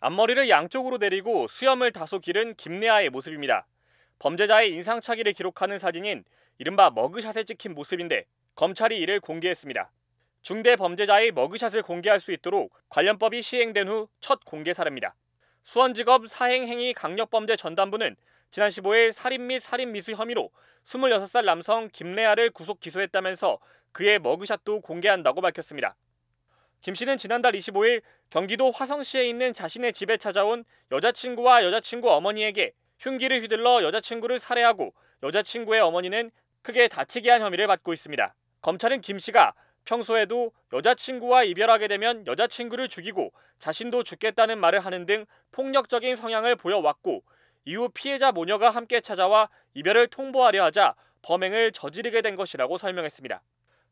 앞머리를 양쪽으로 내리고 수염을 다소 기른 김내아의 모습입니다. 범죄자의 인상착의를 기록하는 사진인 이른바 머그샷에 찍힌 모습인데 검찰이 이를 공개했습니다. 중대 범죄자의 머그샷을 공개할 수 있도록 관련법이 시행된 후 첫 공개 사례입니다. 수원지검 사행행위 강력범죄 전담부는 지난 15일 살인 및 살인미수 혐의로 26살 남성 김내아를 구속 기소했다면서 그의 머그샷도 공개한다고 밝혔습니다. 김 씨는 지난달 25일 경기도 화성시에 있는 자신의 집에 찾아온 여자친구와 여자친구 어머니에게 흉기를 휘둘러 여자친구를 살해하고 여자친구의 어머니는 크게 다치게 한 혐의를 받고 있습니다. 검찰은 김 씨가 평소에도 여자친구와 이별하게 되면 여자친구를 죽이고 자신도 죽겠다는 말을 하는 등 폭력적인 성향을 보여왔고 이후 피해자 모녀가 함께 찾아와 이별을 통보하려 하자 범행을 저지르게 된 것이라고 설명했습니다.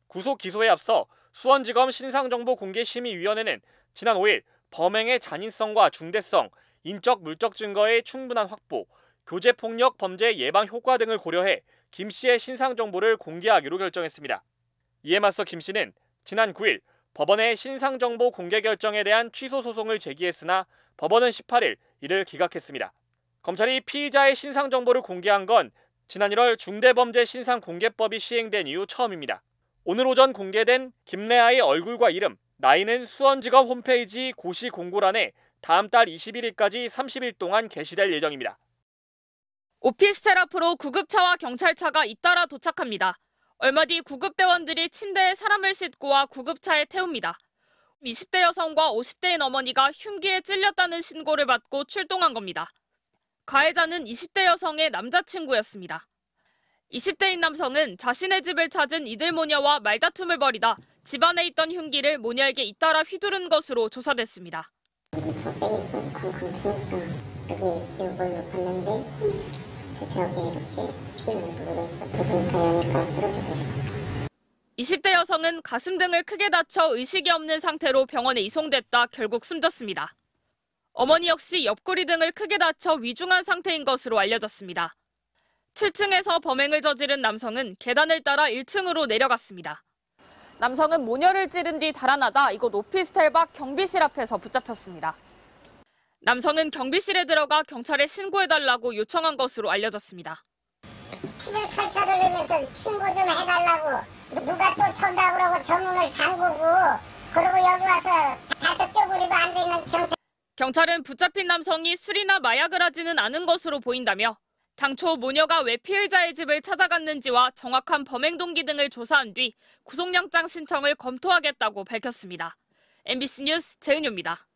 구속 기소에 앞서 수원지검 신상정보공개심의위원회는 지난 5일 범행의 잔인성과 중대성, 인적 물적 증거의 충분한 확보, 교제폭력 범죄 예방 효과 등을 고려해 김 씨의 신상정보를 공개하기로 결정했습니다. 이에 맞서 김 씨는 지난 9일 법원에 신상정보 공개 결정에 대한 취소 소송을 제기했으나 법원은 18일 이를 기각했습니다. 검찰이 피의자의 신상정보를 공개한 건 지난 1월 중대범죄 신상공개법이 시행된 이후 처음입니다. 오늘 오전 공개된 김내아의 얼굴과 이름, 나이는 수원지검 홈페이지 고시 공고란에 다음 달 21일까지 30일 동안 게시될 예정입니다. 오피스텔 앞으로 구급차와 경찰차가 잇따라 도착합니다. 얼마 뒤 구급대원들이 침대에 사람을 싣고 와 구급차에 태웁니다. 20대 여성과 50대인 어머니가 흉기에 찔렸다는 신고를 받고 출동한 겁니다. 가해자는 20대 여성의 남자친구였습니다. 20대인 남성은 자신의 집을 찾은 이들 모녀와 말다툼을 벌이다 집안에 있던 흉기를 모녀에게 잇따라 휘두른 것으로 조사됐습니다. 저세이 쾅쾅 치니까 여기 이걸로 봤는데 그 벽에 이렇게 피를 묻어 있어. 그분 다여니까 쓰러지더라고요. 20대 여성은 가슴 등을 크게 다쳐 의식이 없는 상태로 병원에 이송됐다 결국 숨졌습니다. 어머니 역시 옆구리 등을 크게 다쳐 위중한 상태인 것으로 알려졌습니다. 7층에서 범행을 저지른 남성은 계단을 따라 1층으로 내려갔습니다. 남성은 모녀를 찌른 뒤 달아나다 이곳 오피스텔 밖 경비실 앞에서 붙잡혔습니다. 남성은 경비실에 들어가 경찰에 신고해달라고 요청한 것으로 알려졌습니다. 피를 철철 흘리면서 신고 좀 해달라고 누가 쫓아온다고 그러고 전문을 잠그고 그리고 여기 와서 잔뜩 쪼그리고 앉아있는 경찰. 경찰은 붙잡힌 남성이 술이나 마약을 하지는 않은 것으로 보인다며 당초 모녀가 왜 피해자의 집을 찾아갔는지와 정확한 범행 동기 등을 조사한 뒤 구속영장 신청을 검토하겠다고 밝혔습니다. MBC 뉴스 재은유입니다.